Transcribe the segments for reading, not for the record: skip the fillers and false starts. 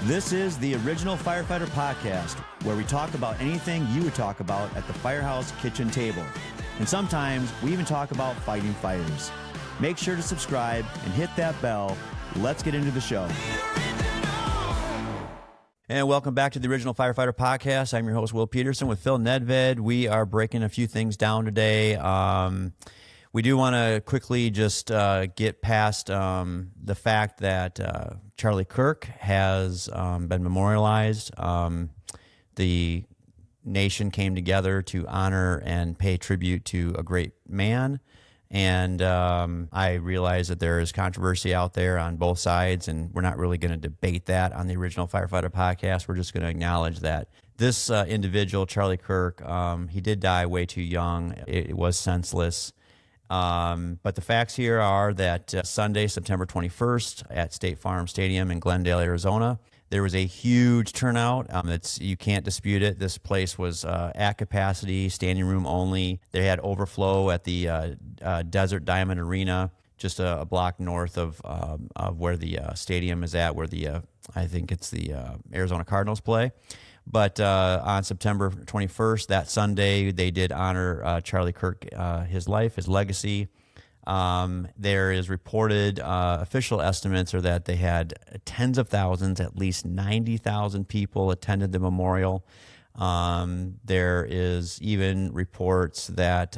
This is the original Firefighter Podcast, where we talk about anything you would talk about at the firehouse kitchen table. And sometimes we even talk about fighting fires. Make sure to subscribe and hit that bell. Let's get into the show. And welcome back to the original Firefighter Podcast. I'm your host, Will Peterson, with Phil Nedved. We are breaking a few things down today. We do want to quickly just get past the fact that Charlie Kirk has been memorialized. The nation came together to honor and pay tribute to a great man. And I realize that there is controversy out there on both sides, and we're not really going to debate that on the original Firefighter Podcast. We're just going to acknowledge that this individual, Charlie Kirk, he did die way too young. It was senseless. But the facts here are that Sunday, September 21st at State Farm Stadium in Glendale, Arizona, there was a huge turnout. You can't dispute it. This place was at capacity, standing room only. They had overflow at the Desert Diamond Arena, just a block north of where the stadium is at, where I think it's the Arizona Cardinals play. But on September 21st, that Sunday, they did honor Charlie Kirk, his life, his legacy. There is reported, official estimates are that they had tens of thousands, at least 90,000 people attended the memorial. There is even reports that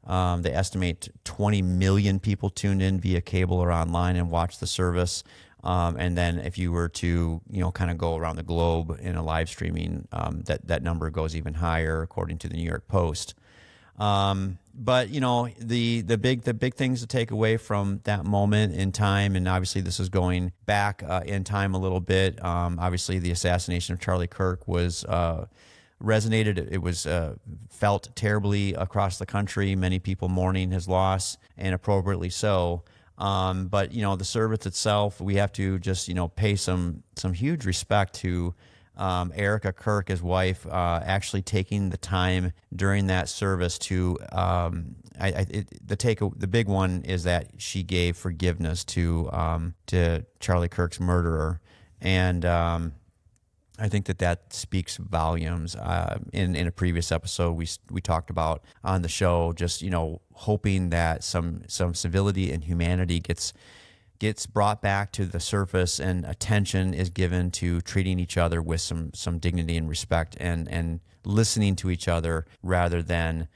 they estimate 20 million people tuned in via cable or online and watched the service. And then if you were to, kind of go around the globe in a live streaming, that number goes even higher, according to the New York Post. But the big things to take away from that moment in time, and obviously this is going back in time a little bit. Obviously the assassination of Charlie Kirk was resonated. It was felt terribly across the country. Many people mourning his loss, and appropriately so. But the service itself, we have to just pay some huge respect to Erica Kirk, his wife, actually taking the time during that service to the big one is that she gave forgiveness to Charlie Kirk's murderer, and I think that speaks volumes. In a previous episode, we talked about on the show, just hoping that some civility and humanity gets brought back to the surface, and attention is given to treating each other with some dignity and respect, and listening to each other rather than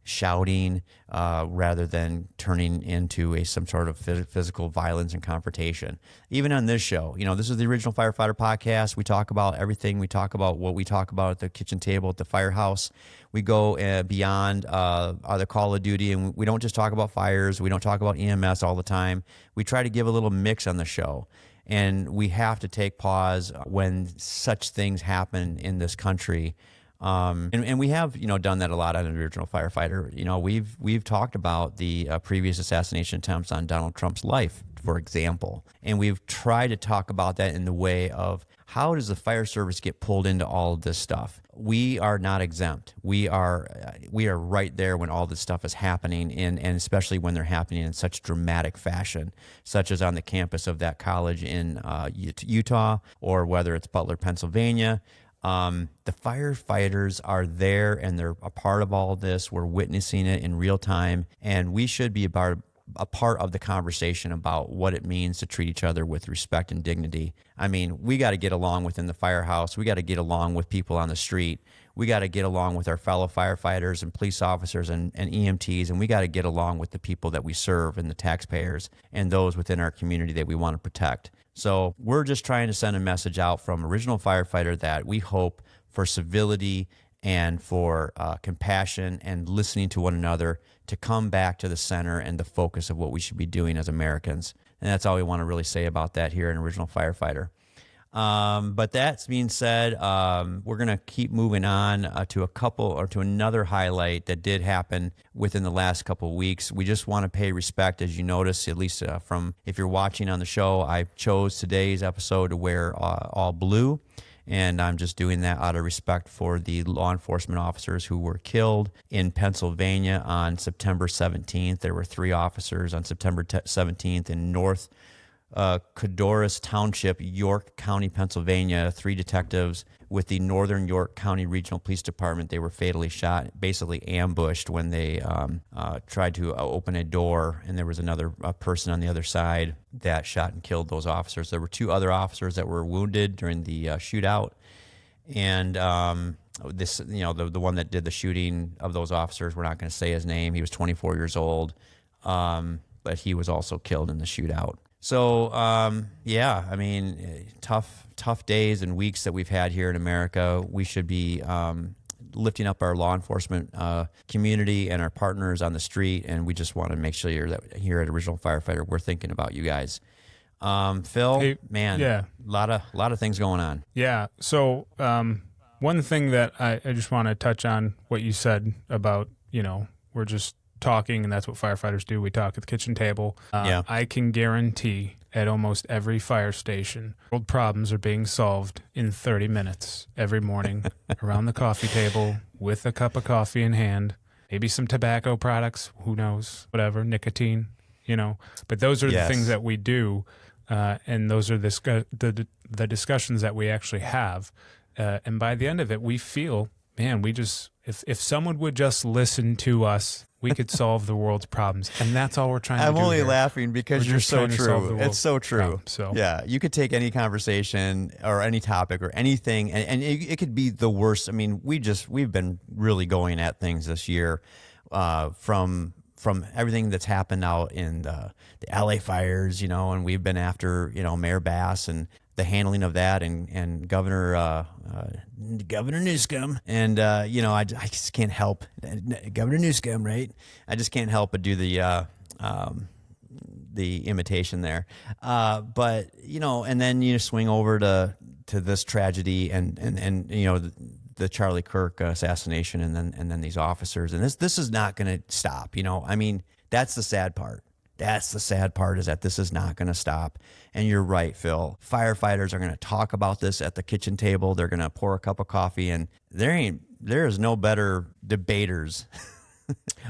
shouting, rather than turning into some sort of physical violence and confrontation. Even on this show, this is the original Firefighter Podcast. We talk about everything. We talk about what we talk about at the kitchen table at the firehouse. We go beyond the call of duty, and we don't just talk about fires. We don't talk about EMS all the time. We try to give a little mix on the show. And we have to take pause when such things happen in this country. And we have, done that a lot on the original Firefighter. We've talked about the previous assassination attempts on Donald Trump's life, for example. And we've tried to talk about that in the way of, how does the fire service get pulled into all of this stuff? We are not exempt. We are right there when all this stuff is happening, and especially when they're happening in such dramatic fashion, such as on the campus of that college in Utah, or whether it's Butler, Pennsylvania. The firefighters are there, and they're a part of all of this. We're witnessing it in real time, and we should be a part of the conversation about what it means to treat each other with respect and dignity. I mean, we got to get along within the firehouse. We got to get along with people on the street. We got to get along with our fellow firefighters and police officers and EMTs, and we got to get along with the people that we serve and the taxpayers and those within our community that we want to protect. So we're just trying to send a message out from Original Firefighter that we hope for civility and for compassion and listening to one another to come back to the center and the focus of what we should be doing as Americans. And that's all we want to really say about that here in Original Firefighter. But that being said, we're going to keep moving on to another highlight that did happen within the last couple of weeks. We just want to pay respect, as you notice, at least from if you're watching on the show. I chose today's episode to wear all blue, and I'm just doing that out of respect for the law enforcement officers who were killed in Pennsylvania on September 17th. There were 3 officers on September 17th in Codorus Township, York County, Pennsylvania. 3 detectives with the Northern York County Regional Police Department. They were fatally shot, basically ambushed when they tried to open a door, and there was another person on the other side that shot and killed those officers. There were 2 other officers that were wounded during the shootout, and this, the one that did the shooting of those officers, we're not going to say his name. He was 24 years old, but he was also killed in the shootout. So, yeah, I mean, tough days and weeks that we've had here in America. We should be lifting up our law enforcement community and our partners on the street, and we just want to make sure that here at Original Firefighter, we're thinking about you guys. Phil, hey, man, yeah, a lot of things going on. Yeah. So, one thing that I just want to touch on what you said about, we're just talking, and that's what firefighters do. We talk at the kitchen table. I can guarantee at almost every fire station, world problems are being solved in 30 minutes every morning around the coffee table with a cup of coffee in hand, maybe some tobacco products, who knows, whatever, nicotine, But those are the things that we do, and those are the discussions that we actually have. And by the end of it, we feel, man, if someone would just listen to us, we could solve the world's problems. And that's all we're trying to do. I'm only here. laughing because you're so true. It's so true. Problem, so. Yeah, you could take any conversation or any topic or anything, and it could be the worst. I mean, we've been really going at things this year, from everything that's happened out in the LA fires, and we've been after, Mayor Bass and the handling of that, and Governor Newsom, and I just can't help Governor Newsom, right? I just can't help but do the imitation there, but and then you swing over to this tragedy and the Charlie Kirk assassination, and then these officers, and this is not going to stop. I mean, that's the sad part. That's the sad part, is that this is not going to stop. And you're right, Phil. Firefighters are going to talk about this at the kitchen table. They're going to pour a cup of coffee, and there is no better debaters,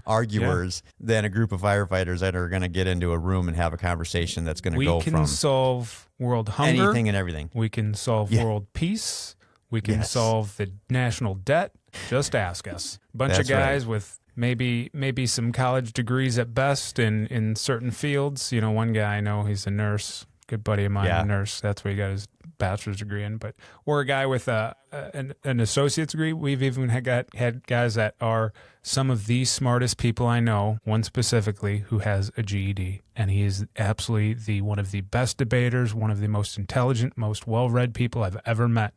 arguers than a group of firefighters that are going to get into a room and have a conversation that's going to go from. We can solve world hunger. Anything and everything. We can solve world peace. We can solve the national debt. Just ask us. Bunch of guys with maybe some college degrees at best in certain fields. One guy I know, he's a nurse, good buddy of mine, a nurse. That's where he got his bachelor's degree in. Or a guy with an associate's degree. We've even had guys that are some of the smartest people I know, one specifically who has a GED. And he is absolutely one of the best debaters, one of the most intelligent, most well-read people I've ever met.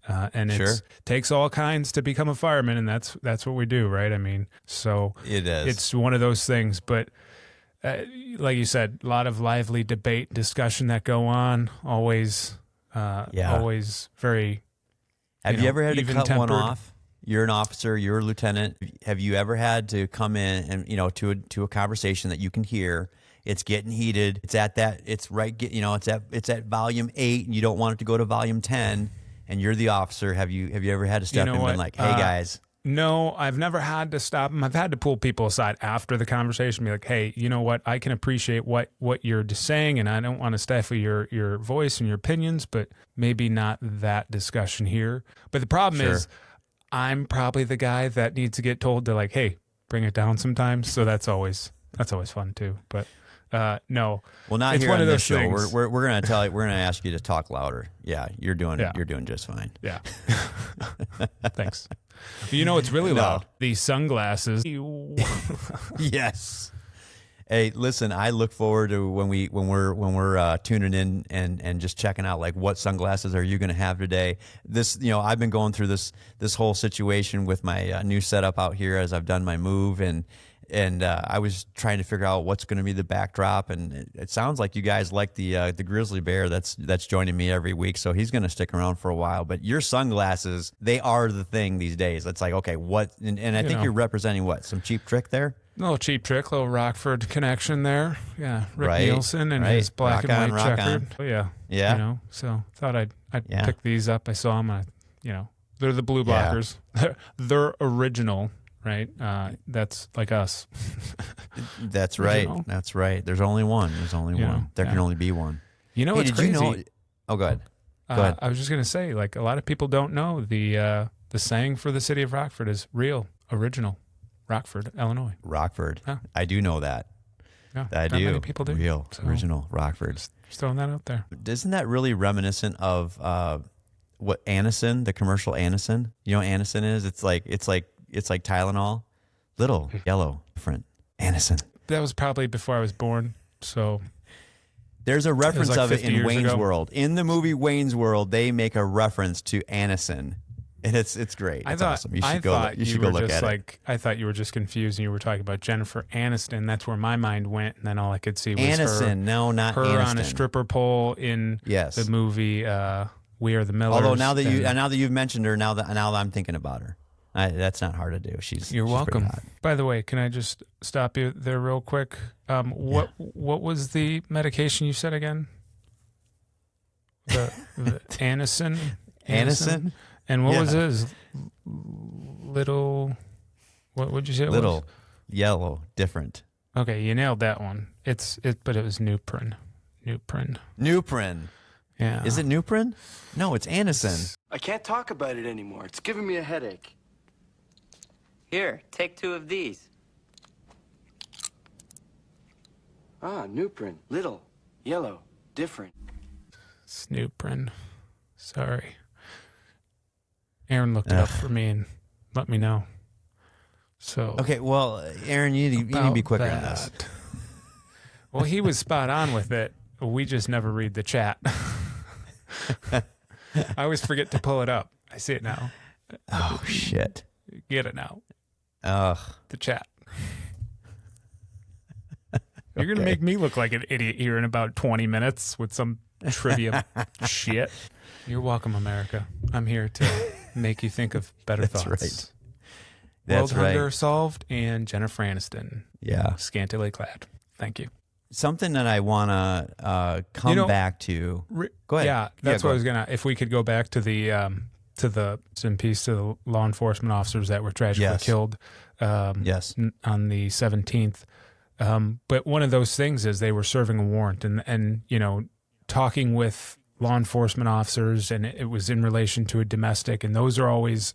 And it takes all kinds to become a fireman, and that's what we do, right? I mean, so it is. It's one of those things. But like you said, a lot of lively debate, discussion that go on. Always very. Have you ever had to cut one off? You're an officer. You're a lieutenant. Have you ever had to come in and to a conversation that you can hear? It's getting heated. It's at that. It's right. It's at volume 8, and you don't want it to go to volume 10. And you're the officer. Have you ever had to step in and been like, hey, guys? No, I've never had to stop them. I've had to pull people aside after the conversation and be like, hey, you know what? I can appreciate what you're saying, and I don't want to stifle your voice and your opinions, but maybe not that discussion here. But the problem is I'm probably the guy that needs to get told to, like, hey, bring it down sometimes. So that's always fun too. But no. Well, not it's here one on of this those show. Things. We're going to tell you. We're going to ask you to talk louder. Yeah, you're doing just fine. Yeah. Thanks. It's really loud. These sunglasses. Yes. Hey, listen. I look forward to when we're tuning in and just checking out, like, what sunglasses are you going to have today? This, I've been going through this whole situation with my new setup out here as I've done my move, and I was trying to figure out what's going to be the backdrop, and it sounds like you guys like the grizzly bear that's joining me every week, so he's going to stick around for a while. But your sunglasses, they are the thing these days. It's like, okay, what? And I think you're representing what? Some Cheap Trick there? A little Cheap Trick, little Rockford connection there. Yeah, Rick Nielsen and his black and white checkered. Yeah. So thought I'd pick these up. I saw them. They're the blue blockers. They're original. Right, that's like us. That's right. That's right. There's only one. There can only be one. You know, hey, it's did crazy. you know? Oh, go ahead. Go ahead. I was just going to say, like, a lot of people don't know the saying for the city of Rockford is real, original, Rockford, Illinois. Rockford. Yeah. I do know that. Yeah, I not do. many people do. Real, original Rockford. Just throwing that out there. Isn't that really reminiscent of what Anacin, the commercial Anacin? You know what Anacin is? It's like Tylenol, little, yellow, different. Anacin. That was probably before I was born, so there's a reference like of it 50 in years Wayne's ago. World. In the movie Wayne's World, they make a reference to Anacin. And it's great. It's awesome. You should go look at it. I thought you were just confused and you were talking about Jennifer Aniston. That's where my mind went, and then all I could see was Aniston. No, not her Aniston. on a stripper pole in the movie We Are the Millers. Although now that you've mentioned her, now that I'm thinking about her, that's not hard to do. You're welcome. By the way, can I just stop you there real quick? What was the medication you said again? The Anacin. Anacin. And what was his little? What would you say? Little, yellow, different. Okay, you nailed that one. But it was Nuprin. Nuprin. Yeah. Is it Nuprin? No, it's Anacin. I can't talk about it anymore. It's giving me a headache. Here, take 2 of these. Ah, Nuprin. Little, yellow, different. Snooprin. Sorry. Aaron looked it up for me and let me know. So okay, well, Aaron, you need to be quicker on this. Well, he was spot on with it. We just never read the chat. I always forget to pull it up. I see it now. Oh shit! Get it now. Ugh. The chat. You're gonna make me look like an idiot here in about 20 minutes with some trivia shit. You're welcome, America. I'm here to make you think of better thoughts. Right. World hunger solved and Jennifer Aniston. Yeah. Scantily clad. Thank you. Something that I want to come back to. Go ahead. Yeah, that's what I was going to, if we could go back to the in peace to the law enforcement officers that were tragically killed on the 17th. But one of those things is they were serving a warrant and you know, talking with law enforcement officers, and it was in relation to a domestic, and those are always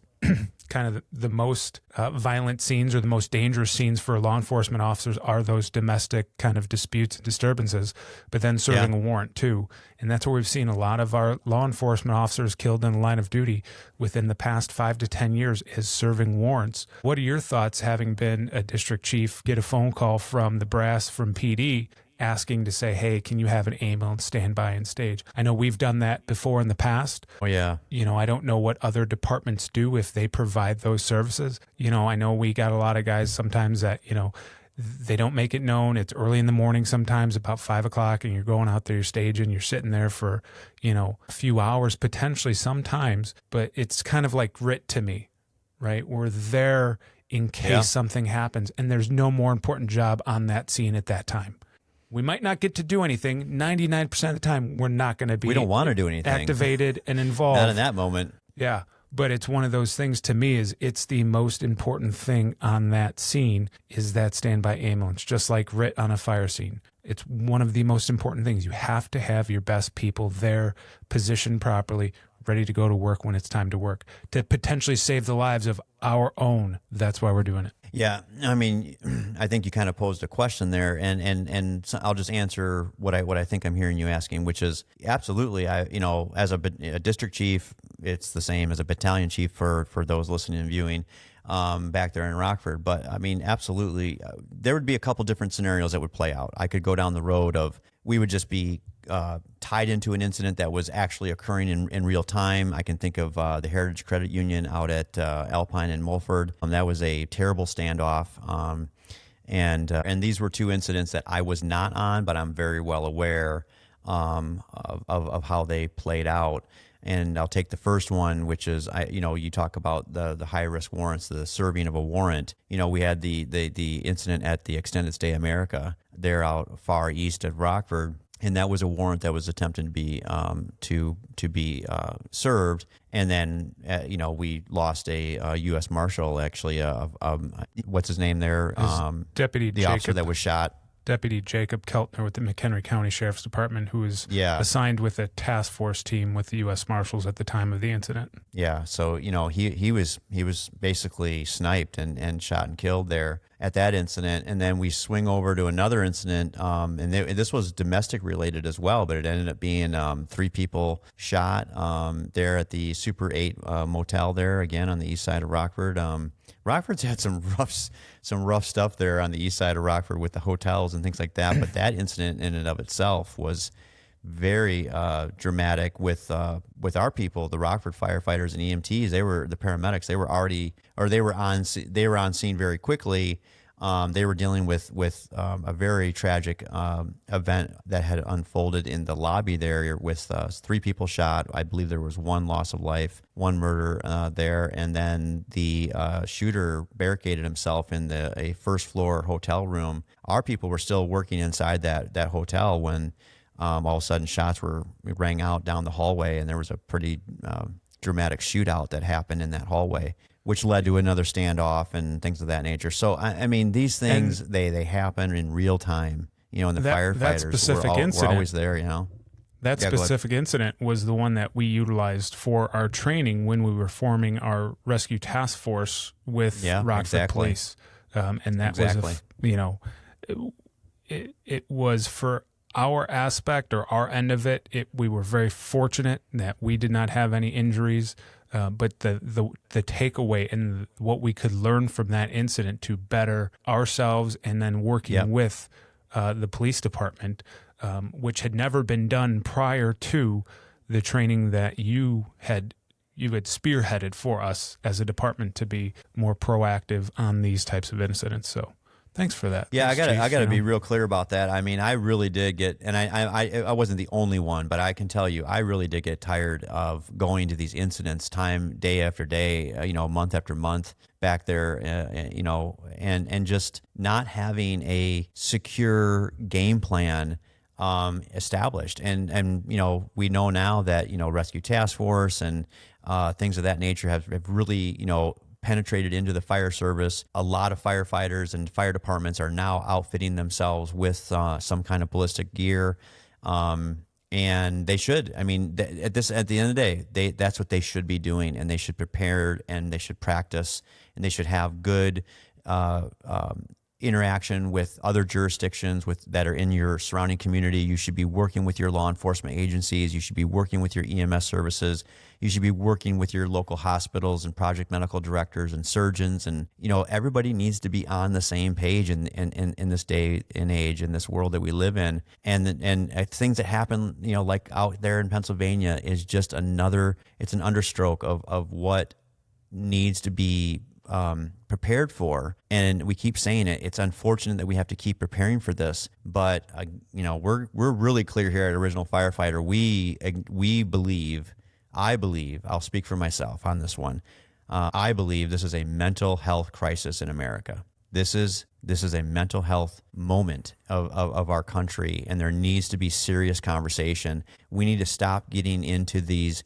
kind of the most violent scenes or the most dangerous scenes for law enforcement officers are those domestic kind of disputes and disturbances, but then serving a warrant too. And that's where we've seen a lot of our law enforcement officers killed in the line of duty within the past 5 to 10 years is serving warrants. What are your thoughts, having been a district chief, get a phone call from the brass from PD asking to say, hey, can you have an ambulance stand by and stage? I know we've done that before in the past. Oh, yeah. You know, I don't know what other departments do if they provide those services. You know, I know we got a lot of guys sometimes that, you know, they don't make it known. It's early in the morning sometimes, about 5 o'clock, and you're going out there, you're staging, you're sitting there for, you know, a few hours potentially sometimes, but it's kind of like grit to me, right? We're there in case something happens, and there's no more important job on that scene at that time. We might not get to do anything. 99% of the time, we're not going to be. We don't want to do anything. Activated and involved. Not in that moment. Yeah. But it's one of those things to me is it's the most important thing on that scene is that standby ambulance, just like RIT on a fire scene. It's one of the most important things. You have to have your best people there, positioned properly, ready to go to work when it's time to work, to potentially save the lives of our own. That's why we're doing it. Yeah, I mean, I think you kind of posed a question there, and so I'll just answer what I think I'm hearing you asking, which is absolutely. As a district chief, it's the same as a battalion chief for those listening and viewing back there in Rockford. But I mean, absolutely, there would be a couple different scenarios that would play out. I could go down the road of we would just be tied into an incident that was actually occurring in real time. I can think of the Heritage Credit Union out at Alpine and Mulford. That was a terrible standoff. And these were two incidents that I was not on, but I'm very well aware of how they played out. And I'll take the first one, which is, you talk about the high risk warrants, the serving of a warrant. You know, we had the incident at the Extended Stay America there out far east of Rockford. And that was a warrant that was attempted to be served, and then we lost a U.S. Marshal, actually. What's his name there? Deputy the Jacob, officer that was shot. Deputy Jacob Keltner with the McHenry County Sheriff's Department, who was assigned with a task force team with the U.S. Marshals at the time of the incident. Yeah, so he was basically sniped and shot and killed there at that incident, and then we swing over to another incident, and this was domestic related as well, but it ended up being 3 people shot there at the Super 8 motel there again on the east side of Rockford. Rockford's had some rough stuff there on the east side of Rockford with the hotels and things like that, but that incident in and of itself was very dramatic with our people, the Rockford firefighters and EMTs. They were the paramedics. They were on scene very quickly. They were dealing with a very tragic event that had unfolded in the lobby there with 3 people shot. I believe there was 1 loss of life, 1 murder there, and then the shooter barricaded himself in a first floor hotel room. Our people were still working inside that hotel when all of a sudden shots rang out down the hallway, and there was a pretty dramatic shootout that happened in that hallway, which led to another standoff and things of that nature. So, I mean, these things, they happen in real time, and the firefighters were always there, That specific incident was the one that we utilized for our training when we were forming our rescue task force with Rockford Police. And that was, it was for our aspect or our end of it. We were very fortunate that we did not have any injuries. But the takeaway and what we could learn from that incident to better ourselves, and then working with the police department, which had never been done prior to the training that you had spearheaded for us as a department to be more proactive on these types of incidents. So thanks for that. Yeah, Thanks, I got to be real clear about that. I mean, I really did get, and I wasn't the only one, but I can tell you, I really did get tired of going to these incidents day after day, month after month back there, and just not having a secure game plan established. And we know now that, Rescue Task Force and things of that nature have really, penetrated into the fire service. A lot of firefighters and fire departments are now outfitting themselves with some kind of ballistic gear, and they should. I mean, at the end of the day, that's what they should be doing, and they should prepare, and they should practice, and they should have good interaction with other jurisdictions that are in your surrounding community. You should be working with your law enforcement agencies. You should be working with your EMS services. You should be working with your local hospitals and project medical directors and surgeons. And, everybody needs to be on the same page in this day and age, in this world that we live in. And things that happen, like out there in Pennsylvania is just it's an understroke of what needs to be prepared for. And we keep saying it. It's unfortunate that we have to keep preparing for this, but we're really clear here at Original Firefighter. We believe, I believe, I'll speak for myself on this one. I believe this is a mental health crisis in America. This is a mental health moment of our country, and there needs to be serious conversation. We need to stop getting into these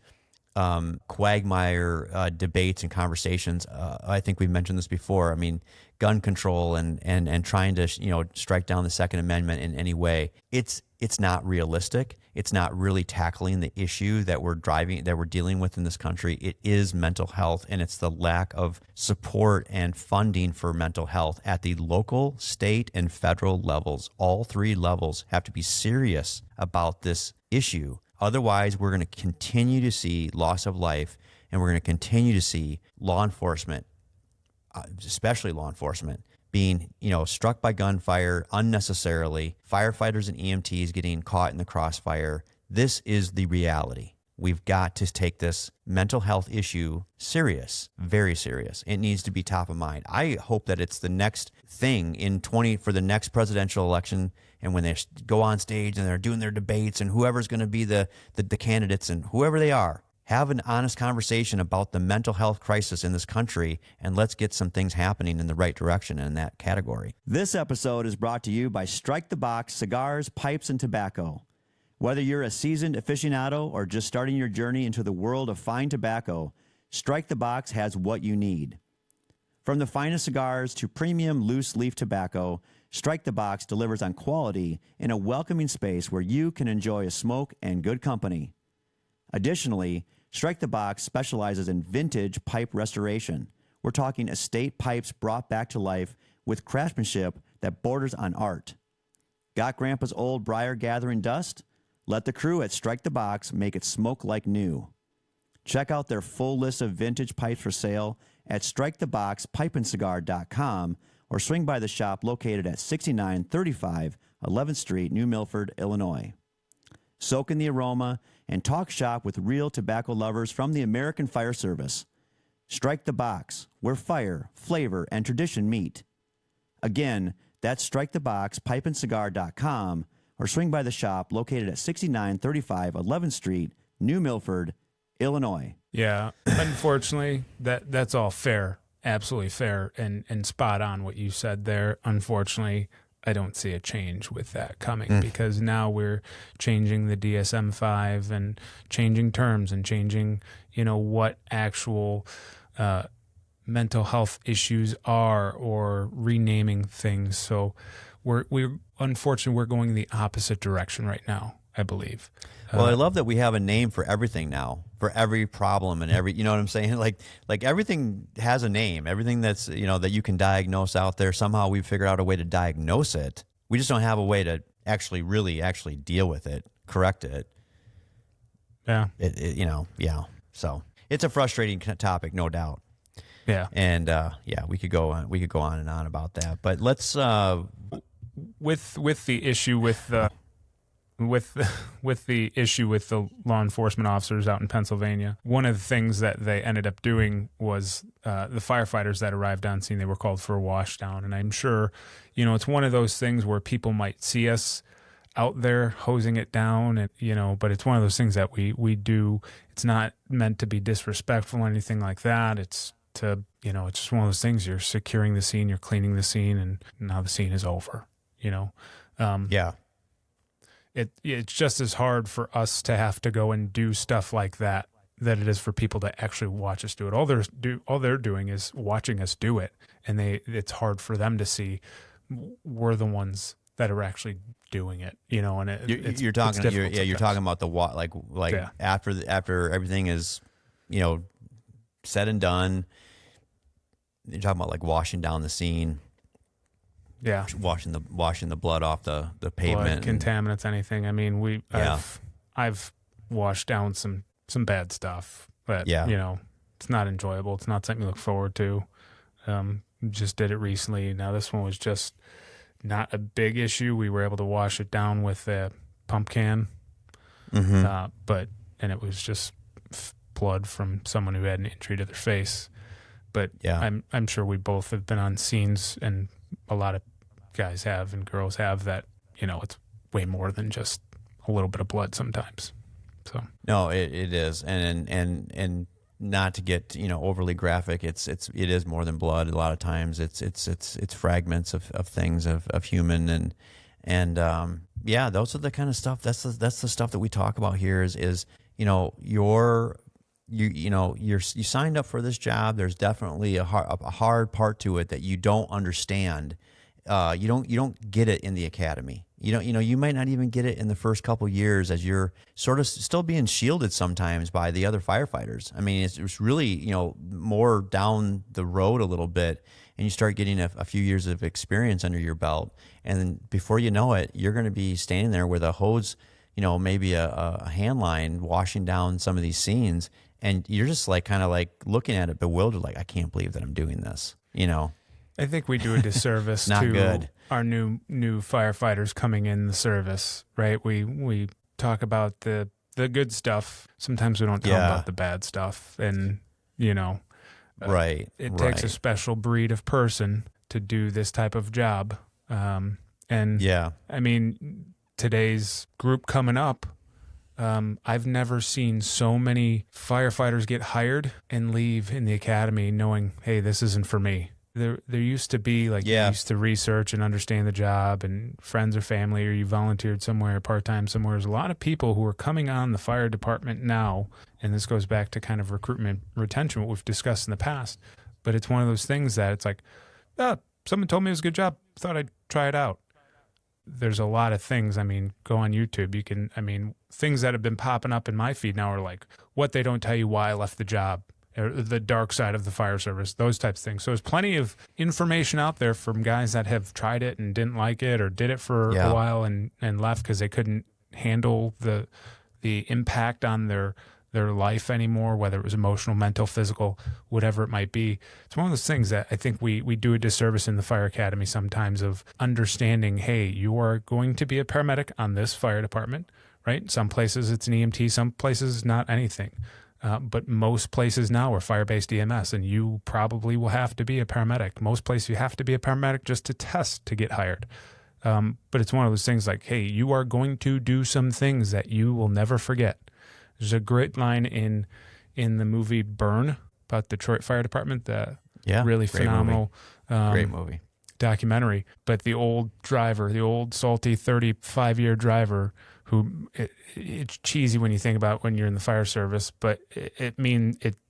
quagmire debates and conversations. I think we've mentioned this before. I mean, gun control and trying to strike down the Second Amendment in any way. It's not realistic. It's not really tackling the issue that we're dealing with in this country. It is mental health, and it's the lack of support and funding for mental health at the local, state, and federal levels. All 3 levels have to be serious about this issue. Otherwise, we're going to continue to see loss of life, and we're going to continue to see law enforcement, especially law enforcement, being struck by gunfire unnecessarily, firefighters and EMTs getting caught in the crossfire. This is the reality. We've got to take this mental health issue serious, very serious. It needs to be top of mind. I hope that it's the next thing for the next presidential election, and when they go on stage and they're doing their debates, and whoever's going to be the candidates and whoever they are, have an honest conversation about the mental health crisis in this country, and let's get some things happening in the right direction in that category. This episode is brought to you by Strike the Box Cigars, Pipes, and Tobacco. Whether you're a seasoned aficionado or just starting your journey into the world of fine tobacco, Strike the Box has what you need. From the finest cigars to premium loose leaf tobacco, Strike the Box delivers on quality in a welcoming space where you can enjoy a smoke and good company. Additionally, Strike the Box specializes in vintage pipe restoration. We're talking estate pipes brought back to life with craftsmanship that borders on art. Got Grandpa's old briar gathering dust? Let the crew at Strike the Box make it smoke like new. Check out their full list of vintage pipes for sale at striketheboxpipeandcigar.com or swing by the shop located at 6935 11th Street, New Milford, Illinois. Soak in the aroma and talk shop with real tobacco lovers from the American Fire Service. Strike the Box, where fire, flavor, and tradition meet. Again, that's striketheboxpipeandcigar.com or swing by the shop located at 6935 11th Street, New Milford, Illinois. Yeah, unfortunately, that's all fair, absolutely fair, and spot on what you said there. Unfortunately, I don't see a change with that coming because now we're changing the DSM-5 and changing terms and changing, what actual mental health issues are or renaming things. So we're unfortunately, we're going the opposite direction right now, I believe. Well, I love that we have a name for everything now, for every problem and every, you know what I'm saying? Like everything has a name. Everything that's, that you can diagnose out there, somehow we've figured out a way to diagnose it. We just don't have a way to actually deal with it, correct it. Yeah. Yeah. So it's a frustrating topic, no doubt. Yeah. And we could go on and on about that. But let's with the issue with the issue with the law enforcement officers out in Pennsylvania, one of the things that they ended up doing was the firefighters that arrived on scene, they were called for a wash down. And I'm sure, it's one of those things where people might see us out there hosing it down, and but it's one of those things that we do. It's not meant to be disrespectful or anything like that. It's to, it's just one of those things. You're securing the scene, you're cleaning the scene, and now the scene is over, yeah. It's just as hard for us to have to go and do stuff like that it is for people to actually watch us do it. All they're doing is watching us do it, and it's hard for them to see we're the ones that are actually doing it. And you're talking about the after everything is said and done. You're talking about like washing down the scene. Yeah, washing the blood off the pavement, blood, contaminants, anything. I mean, I've washed down some bad stuff, but it's not enjoyable. It's not something you look forward to. Just did it recently. Now this one was just not a big issue. We were able to wash it down with a pump can, and it was just blood from someone who had an injury to their face. But I'm sure we both have been on scenes, and a lot of guys have and girls have that, it's way more than just a little bit of blood sometimes. So no, it is. And not to get, overly graphic, it is more than blood. A lot of times it's fragments of things of human and those are the kind of stuff. That's the stuff that we talk about here is you signed up for this job. There's definitely a hard part to it that you don't understand. You don't get it in the academy. You might not even get it in the first couple years as you're sort of still being shielded sometimes by the other firefighters. I mean, it's really, more down the road a little bit, and you start getting a few years of experience under your belt. And then before you know it, you're going to be standing there with a hose, maybe a hand line washing down some of these scenes. And you're just kind of looking at it bewildered, like, I can't believe that I'm doing this, I think we do a disservice to good. Our new firefighters coming in the service, right? We talk about the good stuff. Sometimes we don't talk about the bad stuff, and right. It takes a special breed of person to do this type of job. I mean, today's group coming up. I've never seen so many firefighters get hired and leave in the academy knowing, hey, this isn't for me. There used to be you used to research and understand the job, and friends or family, or you volunteered somewhere part-time somewhere. There's a lot of people who are coming on the fire department now, and this goes back to kind of recruitment, retention, what we've discussed in the past. But it's one of those things that it's like, someone told me it was a good job. Thought I'd try it out. There's a lot of things. I mean, go on YouTube. Things that have been popping up in my feed now are like, what they don't tell you why I left the job, or the dark side of the fire service, those types of things. So there's plenty of information out there from guys that have tried it and didn't like it, or did it for a while and left because they couldn't handle the impact on their life anymore, whether it was emotional, mental, physical, whatever it might be. It's one of those things that I think we do a disservice in the fire academy sometimes, of understanding, hey, you are going to be a paramedic on this fire department, right? Some places it's an EMT, some places not anything. But most places now are fire-based EMS, and you probably will have to be a paramedic. Most places you have to be a paramedic just to test to get hired. But it's one of those things like, hey, you are going to do some things that you will never forget. There's a great line in the movie Burn about Detroit Fire Department, really phenomenal great movie documentary. But the old driver, the old salty 35-year driver, who it's cheesy when you think about when you're in the fire service, but it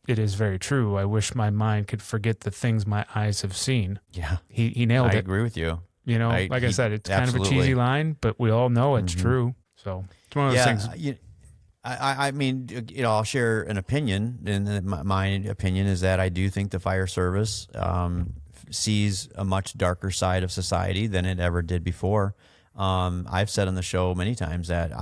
is very true. I wish my mind could forget the things my eyes have seen. Yeah, he nailed it. I agree with you. You know, I said, it's kind of a cheesy line, but we all know it's true. So it's one of those things. I mean, I'll share an opinion, and my opinion is that I do think the fire service sees a much darker side of society than it ever did before. I've said on the show many times that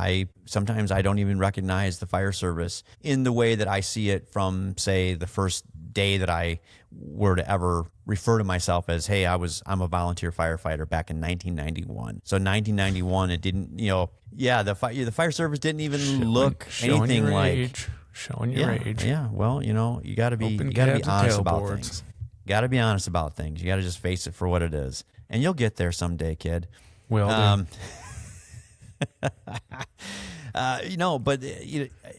sometimes I don't even recognize the fire service in the way that I see it from, say, the first day that I were to ever refer to myself as, hey, I'm a volunteer firefighter back in 1991. So 1991, it didn't, the fire service didn't even look anything like showing your age. Yeah, well, you got to be honest about things. Got to be honest about things. You got to just face it for what it is, and you'll get there someday, kid. Well, but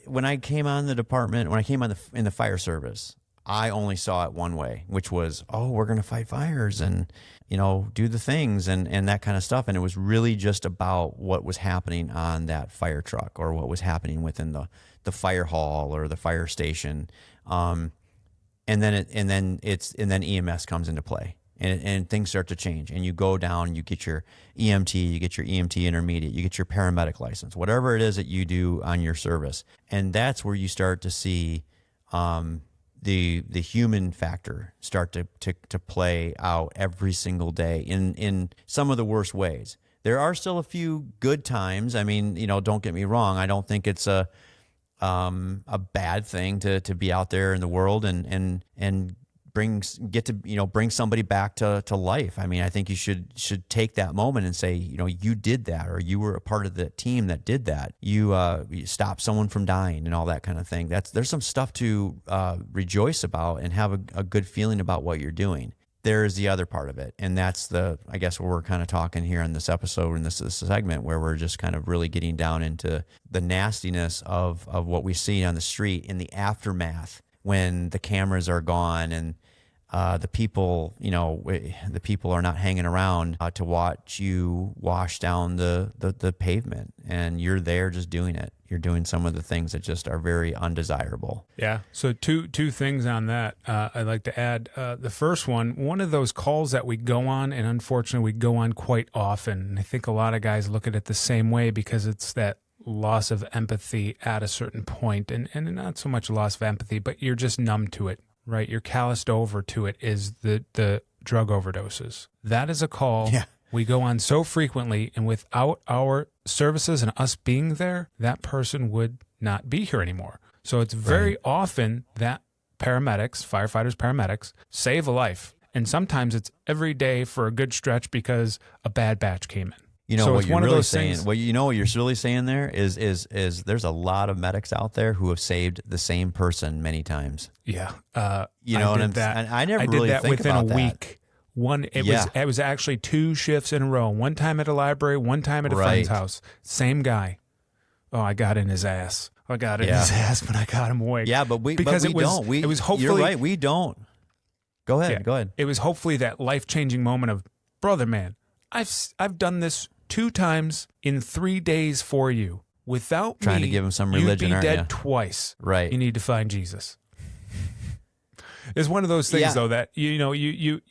when I came on the department, when I came on in the fire service, I only saw it one way, which was, we're going to fight fires and, do the things and that kind of stuff. And it was really just about what was happening on that fire truck, or what was happening within the fire hall or the fire station. And then EMS comes into play. And things start to change, and you go down, you get your EMT, you get your EMT intermediate, you get your paramedic license, whatever it is that you do on your service. And that's where you start to see the human factor start to play out every single day in some of the worst ways. There are still a few good times. I mean, don't get me wrong. I don't think it's a bad thing to be out there in the world and bring somebody back to life. I mean, I think you should take that moment and say, you did that, or you were a part of the team that did that. You stopped someone from dying and all that kind of thing. There's some stuff to rejoice about and have a good feeling about what you're doing. There is the other part of it, and that's I guess where we're kind of talking here in this episode, in this segment, where we're just kind of really getting down into the nastiness of what we see on the street in the aftermath, when the cameras are gone and the people are not hanging around to watch you wash down the pavement, and you're there just doing it. You're doing some of the things that just are very undesirable. Yeah. So two things on that I'd like to add. The first one of those calls that we go on, and unfortunately we go on quite often, and I think a lot of guys look at it the same way, because it's that loss of empathy at a certain point, and not so much loss of empathy, but you're just numb to it, right? You're calloused over to it, is the drug overdoses. That is a call we go on so frequently, and without our services and us being there, that person would not be here anymore. So it's very often that firefighters, paramedics, save a life. And sometimes it's every day for a good stretch because a bad batch came in. What you're really saying, what you're really saying there is there's a lot of medics out there who have saved the same person many times. Yeah. I did that within a week. It was actually 2 shifts in a row. One time at a library, one time at a friend's house. Same guy. Oh, I got in his ass. But I got him away. Yeah, but we don't. It was hopefully, you're right. We don't. Go ahead. It was hopefully that life-changing moment of, brother, man, I've done this 2 times in 3 days for you. Without trying to give him some religion, you'd be dead twice. Right. You need to find Jesus. It's one of those things, Yeah. though, that you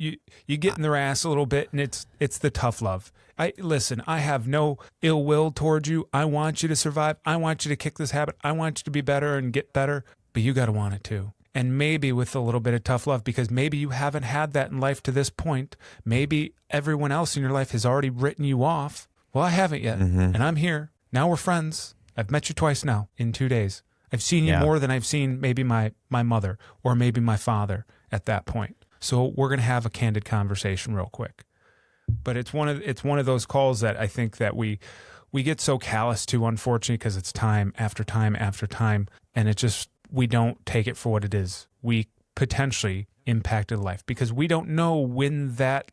get in their ass a little bit, and it's the tough love. Listen, I have no ill will towards you. I want you to survive. I want you to kick this habit. I want you to be better and get better, but you got to want it too. And maybe with a little bit of tough love, because maybe you haven't had that in life to this point. Maybe everyone else in your life has already written you off. Well, I haven't yet, and I'm here. Now we're friends. I've met you twice now in 2 days. I've seen you more than I've seen maybe my mother or maybe my father at that point. So we're going to have a candid conversation real quick. But it's one of those calls that I think that we get so callous to, unfortunately, because it's time after time after time, and it just, we don't take it for what it is. We potentially impacted life because we don't know when that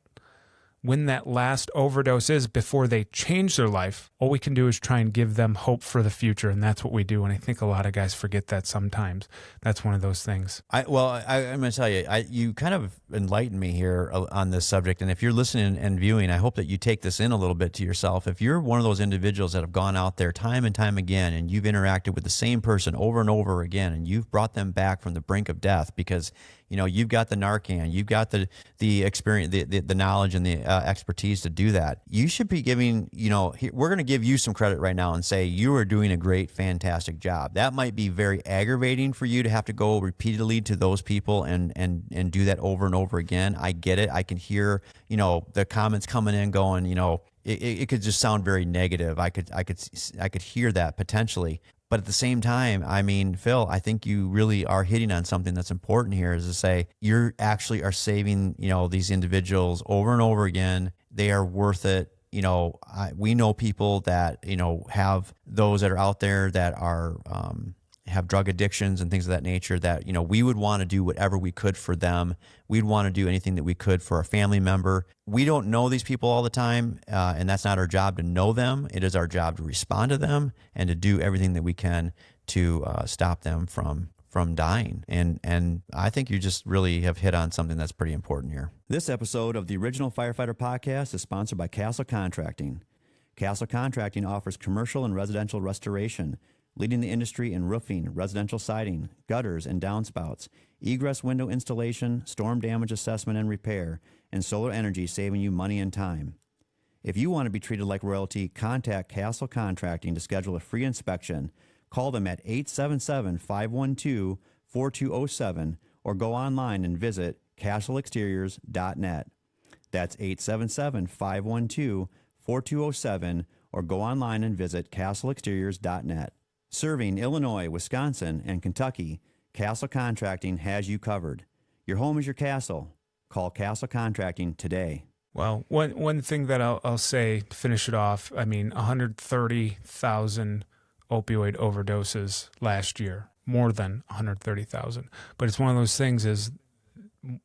last overdose is before they change their life. All we can do is try and give them hope for the future, and that's what we do. And I think a lot of guys forget that sometimes. That's one of those things. I'm going to tell you, you kind of enlightened me here on this subject. And if you're listening and viewing, I hope that you take this in a little bit to yourself. If you're one of those individuals that have gone out there time and time again, and you've interacted with the same person over and over again, and you've brought them back from the brink of death because you've got the Narcan, you've got the experience, the knowledge and the expertise to do that. You should be giving, we're going to give you some credit right now and say you are doing a great, fantastic job. That might be very aggravating for you to have to go repeatedly to those people and do that over and over again. I get it. I can hear, the comments coming in going, it could just sound very negative. I could hear that potentially. But at the same time, I mean, Phil, I think you really are hitting on something that's important here, is to say you actually are saving, these individuals over and over again. They are worth it. We know people that, have those that are out there that are, have drug addictions and things of that nature that, we would want to do whatever we could for them. We'd want to do anything that we could for a family member. We don't know these people all the time, and that's not our job to know them. It is our job to respond to them and to do everything that we can to stop them from dying. And I think you just really have hit on something that's pretty important here. This episode of the original Firefighter Podcast is sponsored by Castle Contracting. Castle Contracting offers commercial and residential restoration, leading the industry in roofing, residential siding, gutters and downspouts, egress window installation, storm damage assessment and repair, and solar energy, saving you money and time. If you want to be treated like royalty, contact Castle Contracting to schedule a free inspection. Call them at 877-512-4207 or go online and visit castleexteriors.net. That's 877-512-4207 or go online and visit castleexteriors.net. Serving Illinois, Wisconsin, and Kentucky, Castle Contracting has you covered. Your home is your castle. Call Castle Contracting today. Well, one thing that I'll say to finish it off, 130,000 opioid overdoses last year, more than 130,000. But it's one of those things is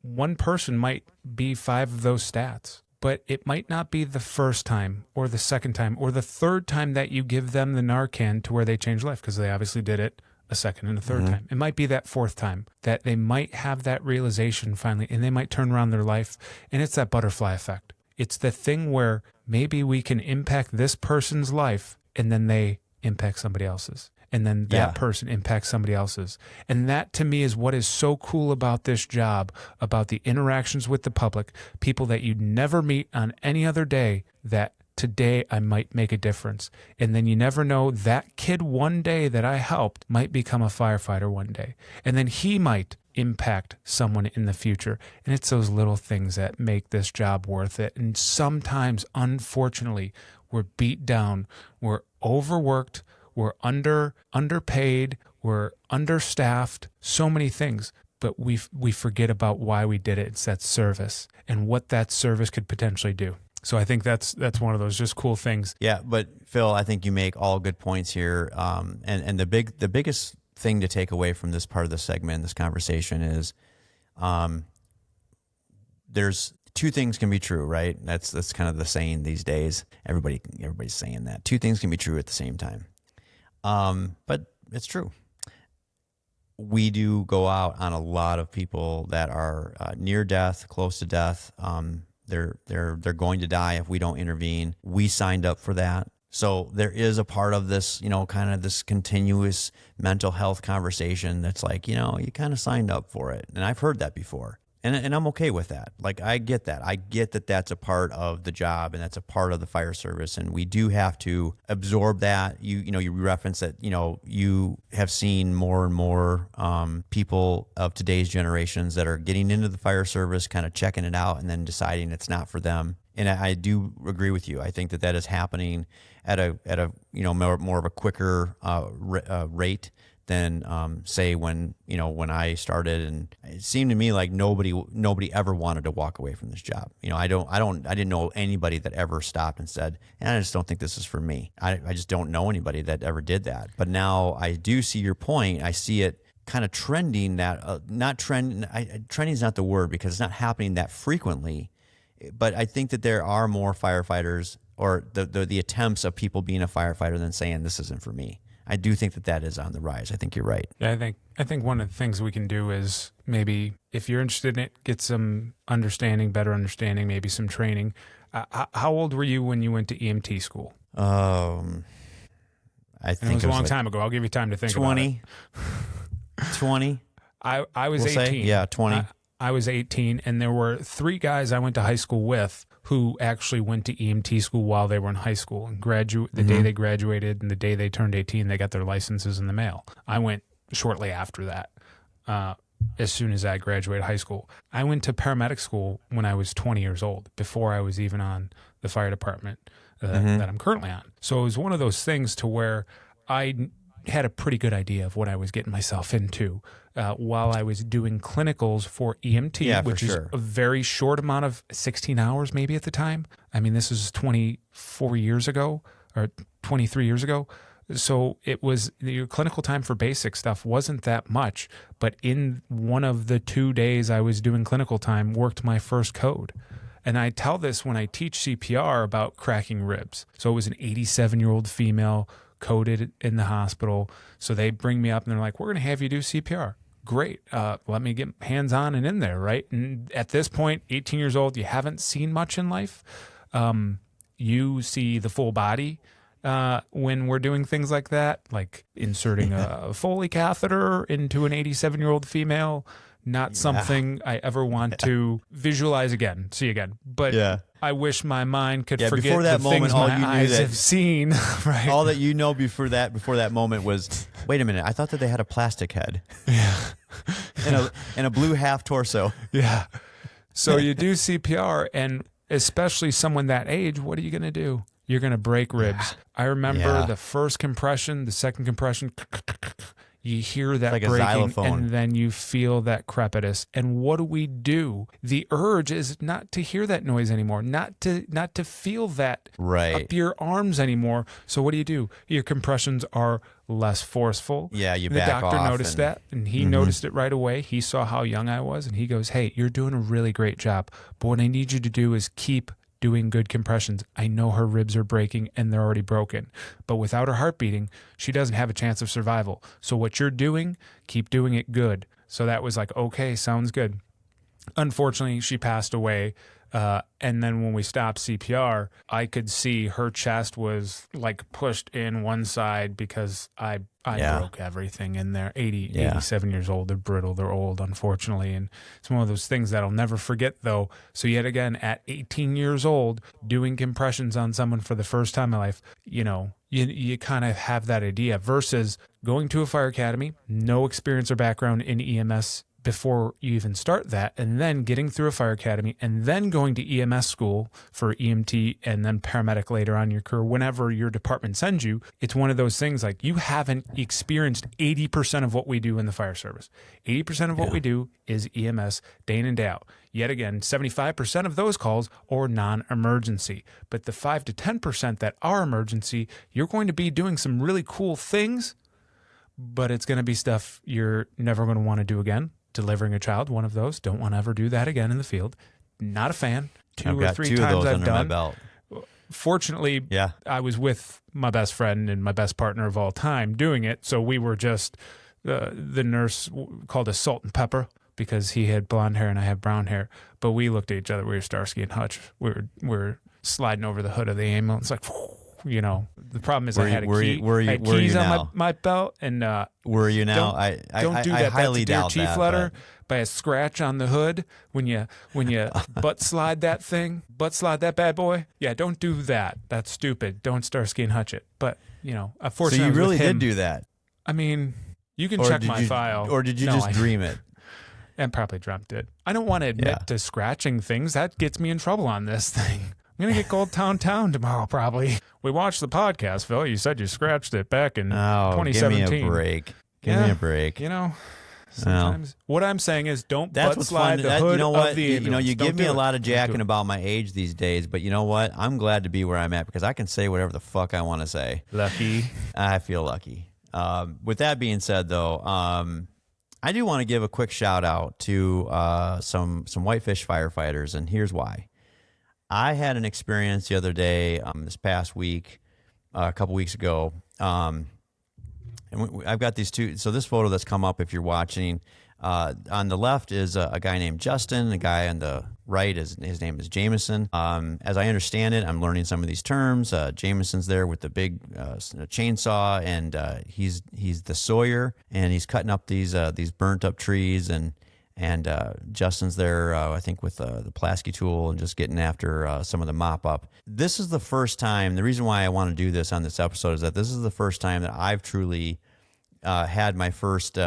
one person might be 5 of those stats. But it might not be the first time or the second time or the third time that you give them the Narcan to where they change life, because they obviously did it a second and a third time. It might be that fourth time that they might have that realization finally, and they might turn around their life. And it's that butterfly effect. It's the thing where maybe we can impact this person's life and then they impact somebody else's. And then that person impacts somebody else's. And that, to me, is what is so cool about this job, about the interactions with the public, people that you'd never meet on any other day, that today I might make a difference. And then you never know, that kid one day that I helped might become a firefighter one day. And then he might impact someone in the future. And it's those little things that make this job worth it. And sometimes, unfortunately, we're beat down, we're overworked, we're underpaid, we're understaffed, so many things. But we forget about why we did it. It's that service and what that service could potentially do. So I think that's one of those just cool things. Yeah, but Phil, I think you make all good points here. And the biggest thing to take away from this part of the segment, this conversation, is there's two things can be true, right? That's kind of the saying these days. Everybody's saying that. Two things can be true at the same time. But it's true. We do go out on a lot of people that are near death, close to death. They're going to die if we don't intervene. We signed up for that. So there is a part of this, kind of this continuous mental health conversation that's like, you kind of signed up for it. And I've heard that before. And I'm okay with that. Like, I get that. I get that that's a part of the job and that's a part of the fire service. And we do have to absorb that. You reference that, you have seen more and more people of today's generations that are getting into the fire service, kind of checking it out and then deciding it's not for them. And I do agree with you. I think that is happening at a more of a quicker rate than say when I started, and it seemed to me like nobody ever wanted to walk away from this job. I didn't know anybody that ever stopped and said, I just don't think this is for me. I just don't know anybody that ever did that. But now I do see your point. I see it kind of trending trending is not the word because it's not happening that frequently. But I think that there are more firefighters or the attempts of people being a firefighter than saying this isn't for me. I do think that is on the rise. I think you're right. Yeah, I think one of the things we can do is maybe if you're interested in it, get some better understanding, maybe some training. How old were you when you went to EMT school? I think it was a long time ago. I'll give you time to think 20. about it. 20. I was we'll 18. Say? Yeah, 20. I was 18, and there were 3 guys I went to high school with who actually went to EMT school while they were in high school. And the day they graduated and the day they turned 18, they got their licenses in the mail. I went shortly after that, as soon as I graduated high school. I went to paramedic school when I was 20 years old, before I was even on the fire department that I'm currently on. So it was one of those things to where I had a pretty good idea of what I was getting myself into while I was doing clinicals for EMT, which is a very short amount of 16 hours maybe at the time. I mean, this is 24 years ago or 23 years ago. So it was the clinical time for basic stuff wasn't that much, but in one of the 2 days I was doing clinical time, worked my first code. And I tell this when I teach CPR about cracking ribs. So it was an 87-year-old female coded in the hospital. So they bring me up and they're like, we're going to have you do CPR. Great. Let me get hands-on and in there, right? And at this point, 18 years old, you haven't seen much in life. You see the full body when we're doing things like that, like inserting a Foley catheter into an 87-year-old female. Not something I ever want to visualize again, see again. But I wish my mind could forget before that the moment, things all my you knew eyes that- have seen. Right? All that you know before that moment was, wait a minute, I thought that they had a plastic head. Yeah. and a blue half torso. Yeah. So you do CPR, and especially someone that age, what are you going to do? You're going to break ribs. I remember the first compression, the second compression, you hear that like a breaking, xylophone. and then you feel that crepitus. And what do? The urge is not to hear that noise anymore, not to feel that up your arms anymore. So what do? Your compressions are less forceful. Yeah, you and back the doctor off noticed that, and he noticed it right away. He saw how young I was, and he goes, "Hey, you're doing a really great job. But what I need you to do is keep doing good compressions. I know her ribs are breaking and they're already broken, but without her heart beating, she doesn't have a chance of survival. So what you're doing, keep doing it good." So that was like, okay, sounds good. Unfortunately, she passed away. And then when we stopped CPR, I could see her chest was like pushed in one side because I broke everything in there. 87 years old. They're brittle. They're old, unfortunately. And it's one of those things that I'll never forget, though. So yet again, at 18 years old, doing compressions on someone for the first time in my life, you kind of have that idea versus going to a fire academy, no experience or background in EMS before you even start that, and then getting through a fire academy, and then going to EMS school for EMT, and then paramedic later on in your career, whenever your department sends you. It's one of those things like you haven't experienced 80% of what we do in the fire service. 80% of what we do is EMS day in and day out. Yet again, 75% of those calls are non-emergency. But the 5 to 10% that are emergency, you're going to be doing some really cool things, but it's going to be stuff you're never going to want to do again. Delivering a child, one of those. Don't want to ever do that again in the field. Not a fan. Two or three times I've done. My belt. Fortunately, I was with my best friend and my best partner of all time doing it. So we were just, the nurse called us Salt and Pepper because he had blonde hair and I have brown hair. But we looked at each other. We were Starsky and Hutch. We were sliding over the hood of the ambulance like, The problem is Where I had you- a key. where you- I had where you keys on now? my belt, and Were you now? don't do I that. highly That's a doubt deer chief that. letter but- by a scratch on the hood when you butt slide that bad boy. Yeah, don't do that. That's stupid. Don't Starsky and Hutch it. But So unfortunately, you really with him, did do that, I mean, you can or check did my you, file, or did you No, just I- dream it? And probably dreamt it. I don't want to admit Yeah. to scratching things. That gets me in trouble on this thing. I'm going to get Gold Town tomorrow, probably. We watched the podcast, Phil. You said you scratched it back in Oh, 2017. give me a break. Give me a break. Sometimes. What I'm saying is don't That's butt what's slide fun. the That, hood you know what? of the You ambulance. give Don't me do a it. lot of Don't do jacking it. about my age these days, but you know what? I'm glad to be where I'm at because I can say whatever the fuck I want to say. Lucky. I feel lucky. With that being said, though, I do want to give a quick shout out to some whitefish firefighters, and here's why. I had an experience the other day, this past week, a couple weeks ago, and I've got these two. So this photo that's come up, if you're watching, on the left is a guy named Justin. The guy on the right his name is Jameson. As I understand it, I'm learning some of these terms. Jameson's there with the big chainsaw, and he's the sawyer, and he's cutting up these burnt up trees, and Justin's there, I think, with the Plasky tool and just getting after some of the mop up. This is the first time. The reason why I want to do this on this episode is that this is the first time that I've truly had my first,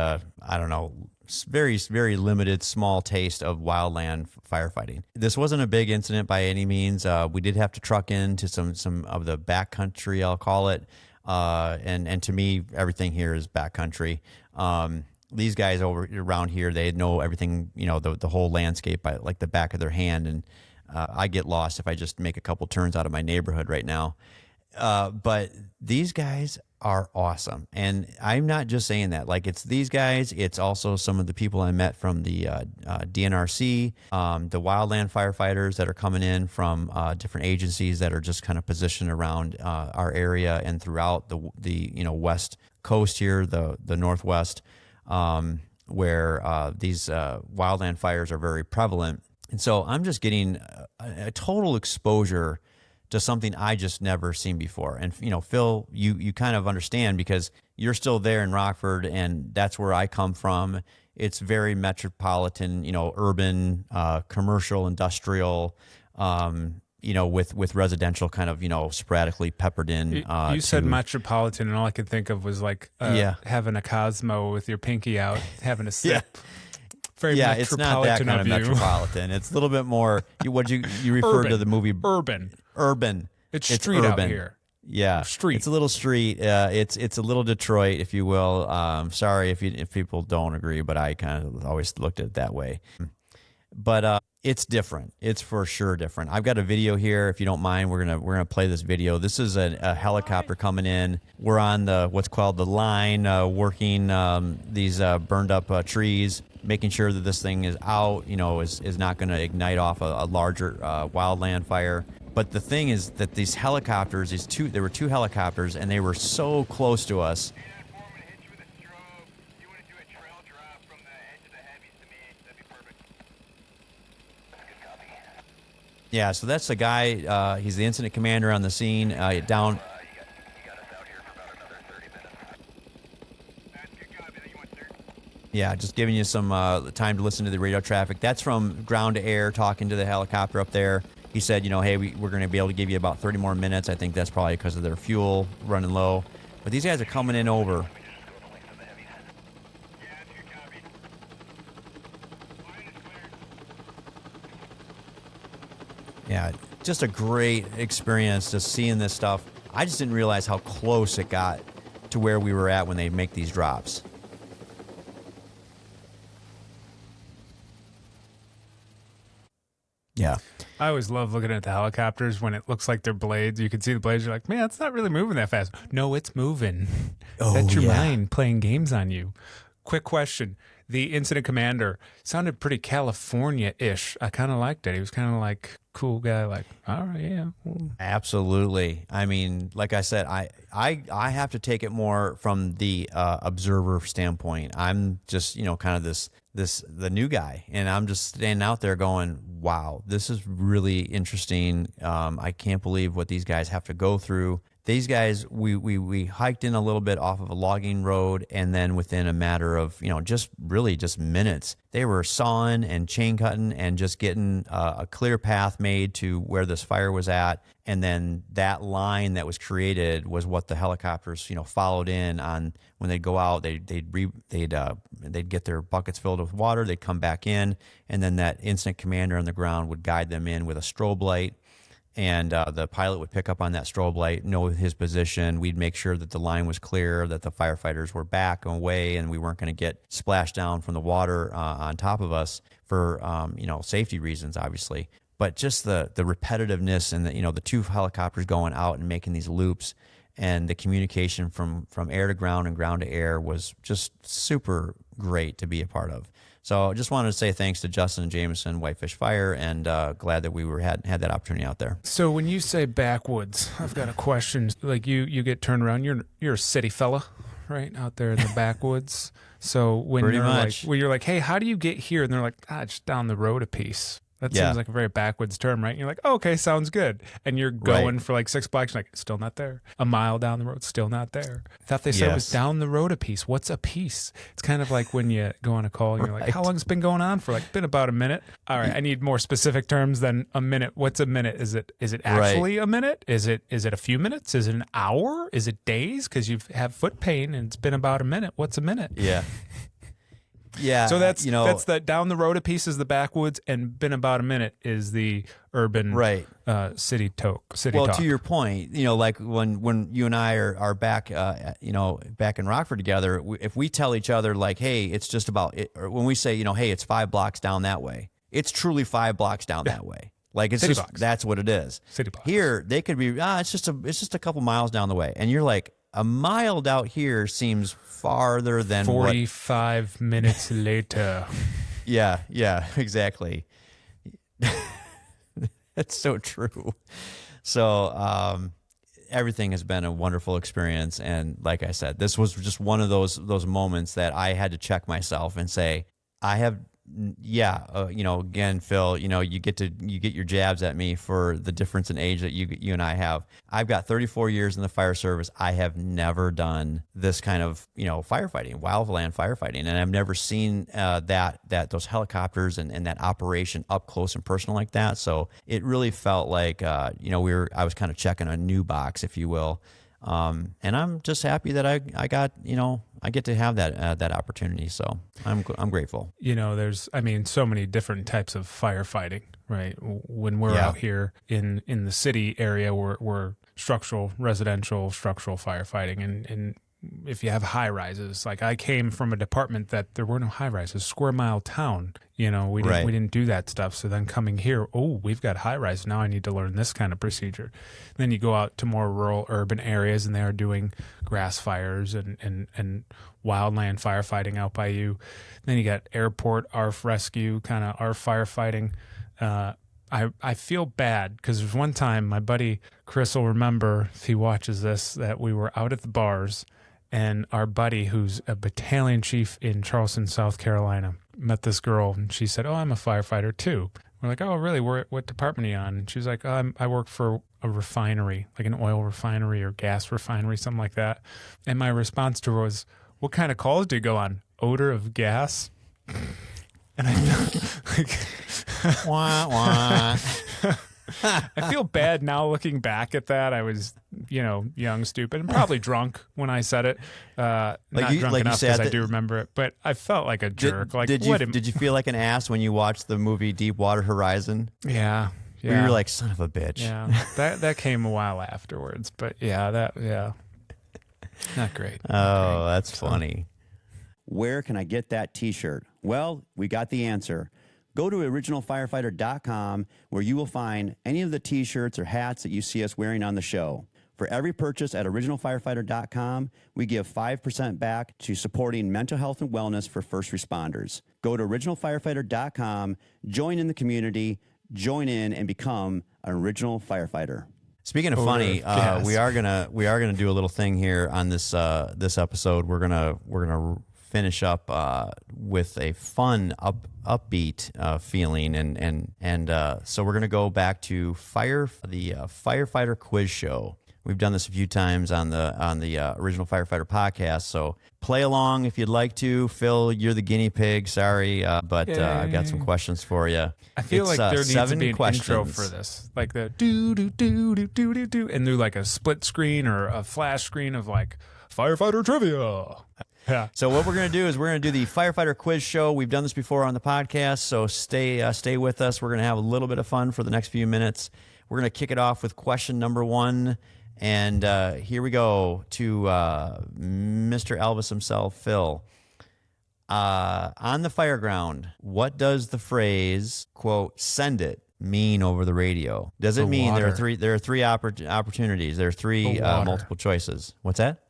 very, very limited, small taste of wildland firefighting. This wasn't a big incident by any means. We did have to truck into some of the backcountry, I'll call it. And to me, everything here is backcountry. These guys around here, they know everything, the whole landscape by like the back of their hand. And I get lost if I just make a couple turns out of my neighborhood right now. But these guys are awesome. And I'm not just saying that. Like, it's these guys. It's also some of the people I met from the DNRC, the wildland firefighters that are coming in from different agencies that are just kind of positioned around our area and throughout the west coast here, the Northwest, where these wildland fires are very prevalent. And so I'm just getting a total exposure to something I just never seen before. And, Phil, you kind of understand because you're still there in Rockford, and that's where I come from. It's very metropolitan, urban, commercial, industrial, with residential kind of, sporadically peppered in. You said metropolitan, and all I could think of was like having a Cosmo with your pinky out, having a sip. Very it's not that kind of metropolitan. It's a little bit more. You referred to the movie Urban. It's street urban out here. Yeah, street. It's a little street. It's a little Detroit, if you will. Sorry if people don't agree, but I kind of always looked at it that way. But it's different. It's for sure different. I've got a video here. If you don't mind, we're gonna play this video. This is a helicopter coming in. We're on what's called the line, working these burned up trees, making sure that this thing is out. Is not going to ignite off a larger wildland fire. But the thing is that these helicopters, there were two helicopters, and they were so close to us. Yeah, so that's the guy. He's the incident commander on the scene. Down. Yeah, just giving you some time to listen to the radio traffic. That's from ground to air, talking to the helicopter up there. He said, hey, we're going to be able to give you about 30 more minutes. I think that's probably because of their fuel running low. But these guys are coming in over. Yeah, just a great experience just seeing this stuff. I just didn't realize how close it got to where we were at when they make these drops. Yeah. I always love looking at the helicopters when it looks like they're blades. You can see the blades. You're like, man, it's not really moving that fast. No, it's moving. That's your mind playing games on you. Quick question. The incident commander sounded pretty California-ish. I kind of liked it. He was kind of like cool guy, like, all right, yeah. Absolutely. I mean, like I said, I have to take it more from the observer standpoint. I'm just, kind of the new guy, and I'm just standing out there going, wow, this is really interesting. I can't believe what these guys have to go through. these guys, we hiked in a little bit off of a logging road, and then within a matter of, just minutes, they were sawing and chain cutting and just getting a clear path made to where this fire was at. And then that line that was created was what the helicopters, followed in on. When they'd go out, they'd get their buckets filled with water. They'd come back in, and then that incident commander on the ground would guide them in with a strobe light. And the pilot would pick up on that strobe light, know his position. We'd make sure that the line was clear, that the firefighters were back and away, and we weren't going to get splashed down from the water on top of us for safety reasons, obviously. But just the repetitiveness and the two helicopters going out and making these loops, and the communication from air to ground and ground to air was just super great to be a part of. So I just wanted to say thanks to Justin and Jameson, Whitefish Fire, and glad that we had that opportunity out there. So when you say backwoods, I've got a question. Like you get turned around. You're a city fella, right, out there in the backwoods. So when you're like, hey, how do you get here? And they're like, just down the road a piece. That seems like a very backwoods term, right? And you're like, oh, okay, sounds good. And you're going for like 6 blocks, like, still not there. A mile down the road, still not there. I thought they said it was down the road a piece. What's a piece? It's kind of like when you go on a call and you're like, how long's it been going on for? Like, been about a minute. All right, I need more specific terms than a minute. What's a minute? Is it actually a minute? Is it a few minutes? Is it an hour? Is it days? Because you have foot pain and it's been about a minute. What's a minute? Yeah. Yeah. So that's the down the road a piece is the backwoods, and been about a minute is the urban city talk. Well, to your point, like when you and I are back, back in Rockford together, if we tell each other like, hey, it's just about it, or when we say, hey, it's 5 blocks down that way, it's truly 5 blocks down that way. Like it's that's what it is. City blocks. Here they could be it's just a couple miles down the way, and you're like, a mile out here seems farther than 45 minutes later. Yeah, exactly. That's so true. So everything has been a wonderful experience, and like I said, this was just one of those moments that I had to check myself and say, I have. Again, Phil, you get your jabs at me for the difference in age that you and I have. I've got 34 years in the fire service. I have never done this kind of, firefighting, wildland firefighting. And I've never seen that those helicopters and that operation up close and personal like that. So it really felt like, I was kind of checking a new box, if you will. And I'm just happy that I got, I get to have that opportunity. So I'm grateful. There's, so many different types of firefighting, right? When we're out here in the city area, we're residential structural firefighting. And if you have high rises, like I came from a department that there were no high rises, square mile town, we didn't do that stuff. So then coming here, we've got high rise. Now I need to learn this kind of procedure. Then you go out to more rural urban areas and they are doing grass fires and wildland firefighting out by you. Then you got airport, ARF rescue, kind of ARF firefighting. I feel bad because there's one time my buddy Chris will remember, if he watches this, that we were out at the bars and our buddy, who's a battalion chief in Charleston, South Carolina, met this girl and she said, I'm a firefighter too. We're like, oh, really? What department are you on? And she was like, I work for a refinery, like an oil refinery or gas refinery, something like that. And my response to her was, what kind of calls do you go on? Odor of gas? And I felt like, I feel bad now looking back at that. I was, young, stupid, and probably drunk when I said it. Not drunk enough because I do remember it, but I felt like a jerk. Did you feel like an ass when you watched the movie Deepwater Horizon? Yeah. Where you were like, son of a bitch. Yeah, that came a while afterwards, but not great. Oh, that's funny. Where can I get that T-shirt? Well, we got the answer. Go to originalfirefighter.com where you will find any of the T-shirts or hats that you see us wearing on the show. For every purchase at originalfirefighter.com, we give 5% back to supporting mental health and wellness for first responders. Go to originalfirefighter.com, join in the community, join in, and become an original firefighter. Speaking of funny, we are gonna do a little thing here on this episode. We're gonna finish up with a fun, upbeat feeling, and so we're gonna go back to the Firefighter Quiz Show. We've done this a few times on the original Firefighter podcast. So play along if you'd like to. Phil, you're the guinea pig. Sorry, but I've got some questions for you. I feel like there needs to be an questions. intro for this, like the do do do do do do do, and do like a split screen or a flash screen of like firefighter trivia. Yeah. So what we're going to do is we're going to do the Firefighter Quiz Show. We've done this before on the podcast, so stay with us. We're going to have a little bit of fun for the next few minutes. We're going to kick it off with question number 1. And here we go to Mr. Elvis himself, Phil. On the fireground, what does the phrase, quote, send it, mean over the radio? Does it mean there are three opportunities? There are three multiple choices. What's that?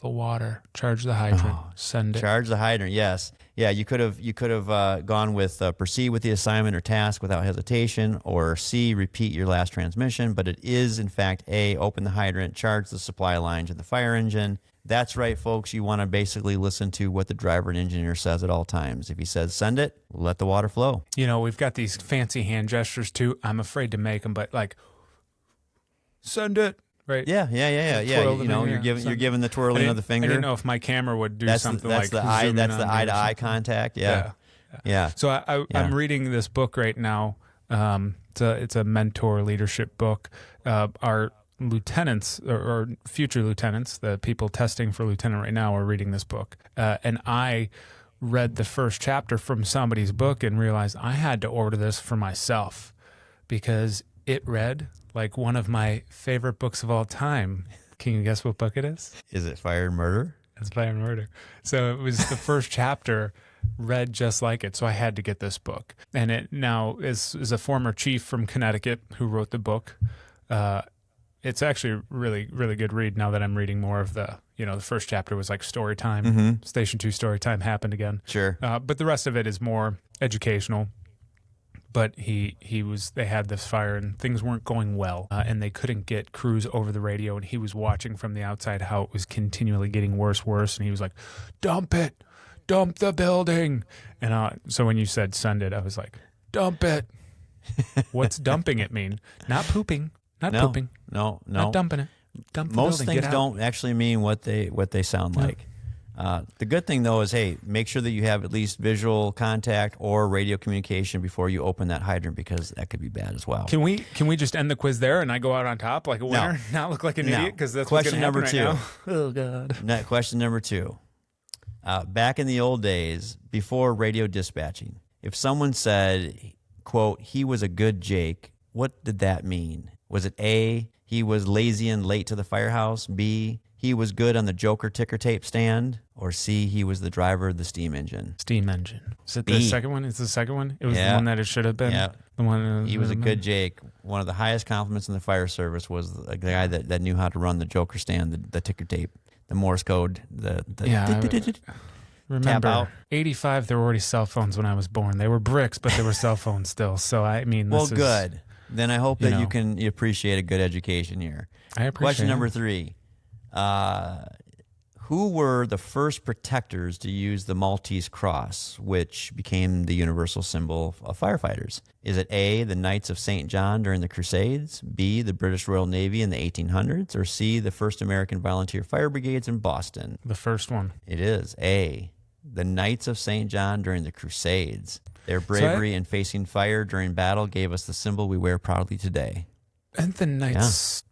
The water. Charge the hydrant. Send it. Charge the hydrant. Yes. Yeah. You could have gone with proceed with the assignment or task without hesitation, or C, repeat your last transmission. But it is in fact A, open the hydrant, charge the supply line to the fire engine. That's right, folks. You want to basically listen to what the driver and engineer says at all times. If he says send it, let the water flow. You know, we've got these fancy hand gestures too. I'm afraid to make them, but like, send it. Right. Yeah. You know, you're giving the twirling of the finger. I didn't know if my camera would do something like that. That's the eye to eye contact. Yeah. So I'm reading this book right now. It's a mentor leadership book. Our lieutenants or future lieutenants, the people testing for lieutenant right now, are reading this book. And I read the first chapter from somebody's book and realized I had to order this for myself because it read like one of my favorite books of all time. Can you guess what book it is? Is it Fire and Murder? It's Fire and Murder. So it was the first chapter read just like it. So I had to get this book. And it now is a former chief from Connecticut who wrote the book. It's actually really, really good read now that I'm reading more of the first chapter was like story time. Mm-hmm. Station 2 story time happened again. Sure. But the rest of it is more educational. But they had this fire and things weren't going well, and they couldn't get crews over the radio, and he was watching from the outside how it was continually getting worse, and he was like, dump the building. And so when you said send it, I was like, dump it. What's dumping it mean? Not pooping, pooping. No. Not dumping it. Dump the Most building. things don't actually mean what they sound like. The good thing, though, is, hey, make sure that you have at least visual contact or radio communication before you open that hydrant, because that could be bad as well. Can we just end the quiz there and I go out on top like a winner? Not look like an idiot, because that's question what's number happen 2. Right now. Oh, God. Question number 2. Back in the old days, before radio dispatching, if someone said, quote, he was a good Jake, what did that mean? Was it A, he was lazy and late to the firehouse? B, he was good on the Joker ticker tape stand? Or C, he was the driver of the steam engine? Steam engine. Is it B. the second one? It's the second one? It was the one that it should have been? Yeah. The one he was a good Jake. One of the highest compliments in the fire service was the guy that knew how to run the Joker stand, the ticker tape, the Morse code, Remember, tap out. 85, there were already cell phones when I was born. They were bricks, but they were cell phones still. So, I mean, this is... Well, good. Then I hope that you appreciate a good education here. I appreciate Question it. number 3. Who were the first protectors to use the Maltese cross, which became the universal symbol of firefighters? Is it A, the Knights of St. John during the Crusades, B, the British Royal Navy in the 1800s, or C, the first American volunteer fire brigades in Boston? The first one. It is A, the Knights of St. John during the Crusades. Their bravery in facing fire during battle gave us the symbol we wear proudly today. And the Knights...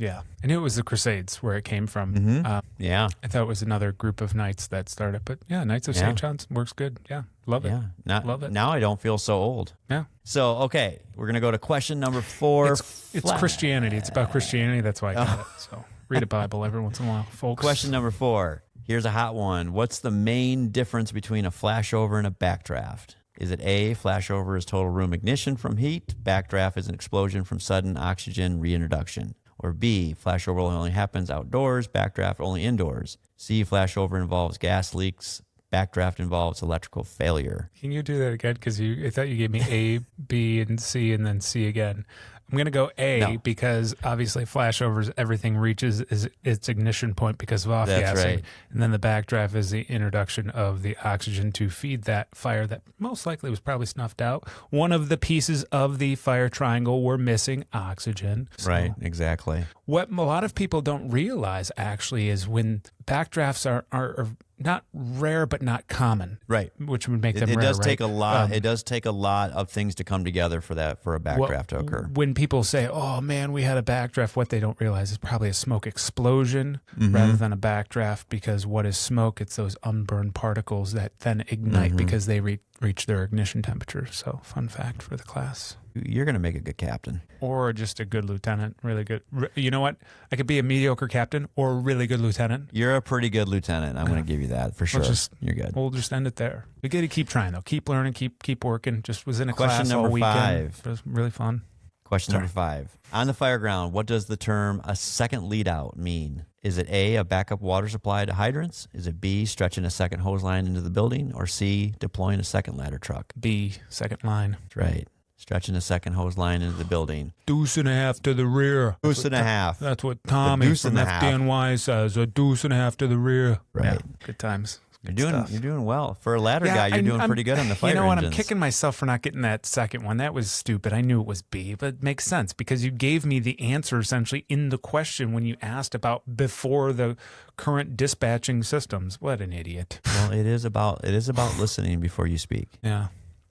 Yeah, and it was the Crusades where it came from. Mm-hmm. I thought it was another group of knights that started, but yeah, Knights of St. John's works good. Yeah, love it. Yeah, love it. Now I don't feel so old. Yeah. So, okay, we're going to go to question number 4. It's Christianity. It's about Christianity. That's why I got it. So read a Bible every once in a while, folks. Question number 4. Here's a hot one. What's the main difference between a flashover and a backdraft? Is it A, flashover is total room ignition from heat, backdraft is an explosion from sudden oxygen reintroduction? Or B, flashover only happens outdoors, backdraft only indoors? C, flashover involves gas leaks, backdraft involves electrical failure? Can you do that again? Because I thought you gave me A, B, and C, and then C again. I'm going to go A No. because obviously flashovers, everything reaches its ignition point because of off-gassing. That's right. And then the backdraft is the introduction of the oxygen to feed that fire that most likely was probably snuffed out. One of the pieces of the fire triangle were missing oxygen. So Right, exactly. what a lot of people don't realize actually is when backdrafts are not rare but not common. Right. Which would make them It rare, does right? take a lot. It does take a lot of things to come together for a backdraft to occur. When people say, "Oh man, we had a backdraft," what they don't realize is probably a smoke explosion rather than a backdraft. Because what is smoke? It's those unburned particles that then ignite because they reach their ignition temperature. So, fun fact for the class. You're going to make a good captain. Or just a good lieutenant, really good. You know what? I could be a mediocre captain or a really good lieutenant. You're a pretty good lieutenant. I'm going to give you that for sure. You're good. We'll just end it there. We got to keep trying though. Keep learning. Keep working. Just was in a Question class all number weekend. 5. It was really fun. Question number 5. On the fire ground, what does the term "a second lead out" mean? Is it A, a backup water supply to hydrants? Is it B, stretching a second hose line into the building? Or C, deploying a second ladder truck? B, second line. That's right. Stretching a second hose line into the building. Deuce and a half to the rear. Deuce and a half. That's what Tommy deuce from and a half. FDNY says. A deuce and a half to the rear. Right. Yeah, good times. You're doing well. For a ladder guy, you're doing pretty good on the fire You know what? I'm engines. kicking myself for not getting that second one. That was stupid. I knew it was B, but it makes sense because you gave me the answer essentially in the question when you asked about before the current dispatching systems. What an idiot. Well, it is about listening before you speak. Yeah.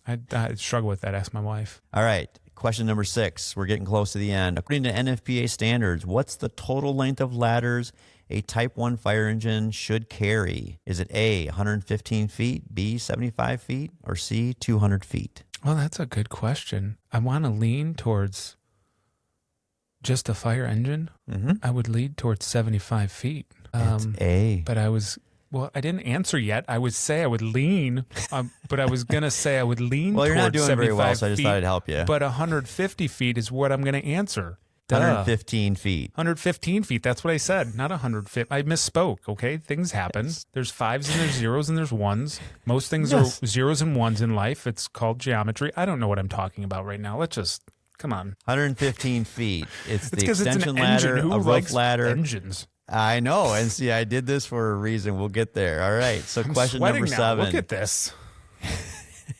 I struggle with that. Ask my wife. All right. Question number 6. We're getting close to the end. According to NFPA standards, what's the total length of ladders a Type 1 fire engine should carry? Is it A, 115 feet, B, 75 feet, or C, 200 feet? Well, that's a good question. I want to lean towards just a fire engine. I would lead towards 75 feet. It's A. But I didn't answer yet. I would say I would lean, but I was going to say I would lean Well, you're towards not doing very well, 75 so I just feet, thought I'd help you. But 150 feet is what I'm going to answer. Duh. 115 feet. 115 feet. That's what I said. Not 150. I misspoke. Okay. Things happen. There's 5s and there's 0s and there's 1s. Most things are 0s and 1s in life. It's called geometry. I don't know what I'm talking about right now. Let's just, come on. 115 feet. It's the 'cause it's an extension engine. ladder, Who a roof likes ladder. engines? I know. And see, I did this for a reason. We'll get there. All right. So question Sweating number now. 7. Look at this.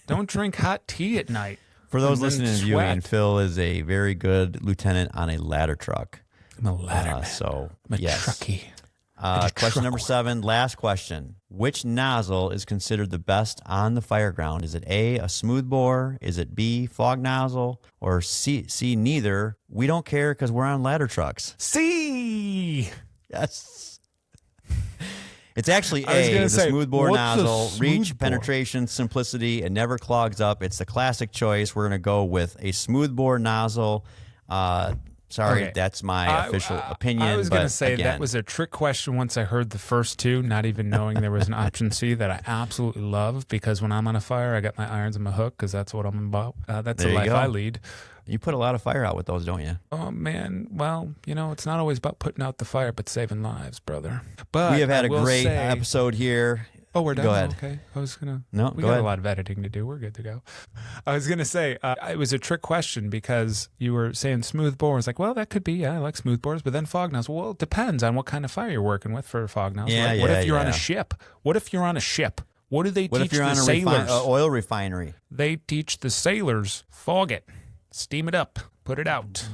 Don't drink hot tea at night. For those And then listening and viewing, sweat. Phil is a very good lieutenant on a ladder truck. I'm a ladder man. So, I'm a yes. truckie. Question number 7, last question. Which nozzle is considered the best on the fire ground? Is it A, a smooth bore? Is it B, fog nozzle? Or C, neither? We don't care because we're on ladder trucks. C. Yes. It's actually I was A, gonna the say, smooth bore what's a nozzle. smooth Reach, bore? penetration, simplicity. It never clogs up. It's the classic choice. We're going to go with a smooth bore nozzle. Sorry, Okay. that's my official opinion. I was going to but say again, that was a trick question once I heard the first two, not even knowing there was an option C that I absolutely love because when I'm on a fire, I got my irons and my hook because that's what I'm about. That's There the you life go. I lead. You put a lot of fire out with those, don't you? Oh, man. Well, it's not always about putting out the fire, but saving lives, brother. But We have had I a will great say- episode here. Oh, we're done? Go ahead. Okay. I was going to. No, We go got ahead. a lot of editing to do. We're good to go. I was going to say, it was a trick question because you were saying smooth bore. I was like, well, that could be, yeah, I like smooth bores, but then fog nozzle. Well, it depends on what kind of fire you're working with for a fog nozzle. Yeah, right? What yeah, if you're on yeah. a ship? What if you're on a ship? What do they What teach if you're the on a sailors? oil refinery? They teach the sailors, fog it, steam it up, put it out,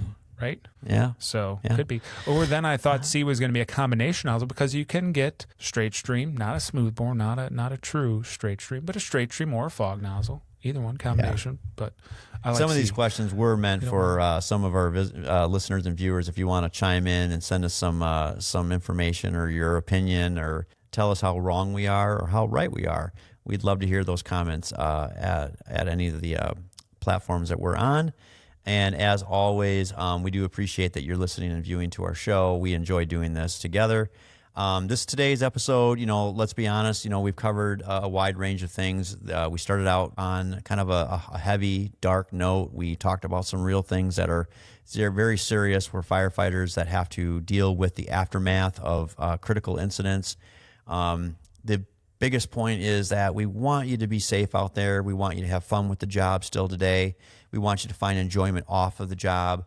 right? Yeah. So Yeah. could be. Or then I thought C was going to be a combination nozzle because you can get straight stream, not a smooth bore, not a true straight stream, but a straight stream or a fog nozzle. Either one combination. But I like Some of these C. questions were meant for some of our listeners and viewers. If you want to chime in and send us some information or your opinion or tell us how wrong we are or how right we are, we'd love to hear those comments at any of the platforms that we're on. And as always, we do appreciate that you're listening and viewing to our show. We enjoy doing this together. Today's episode, let's be honest, we've covered a wide range of things. We started out on kind of a heavy, dark note. We talked about some real things they're very serious for firefighters that have to deal with the aftermath of critical incidents. The biggest point is that we want you to be safe out there. We want you to have fun with the job still today. We want you to find enjoyment off of the job.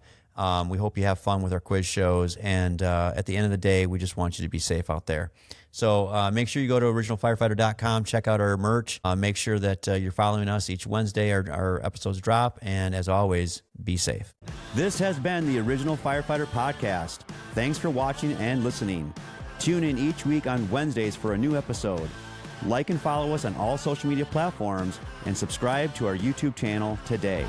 We hope you have fun with our quiz shows. And at the end of the day, we just want you to be safe out there. So make sure you go to originalfirefighter.com, check out our merch. Make sure that you're following us each Wednesday. Our episodes drop. And as always, be safe. This has been the Original Firefighter Podcast. Thanks for watching and listening. Tune in each week on Wednesdays for a new episode. Like and follow us on all social media platforms and subscribe to our YouTube channel today.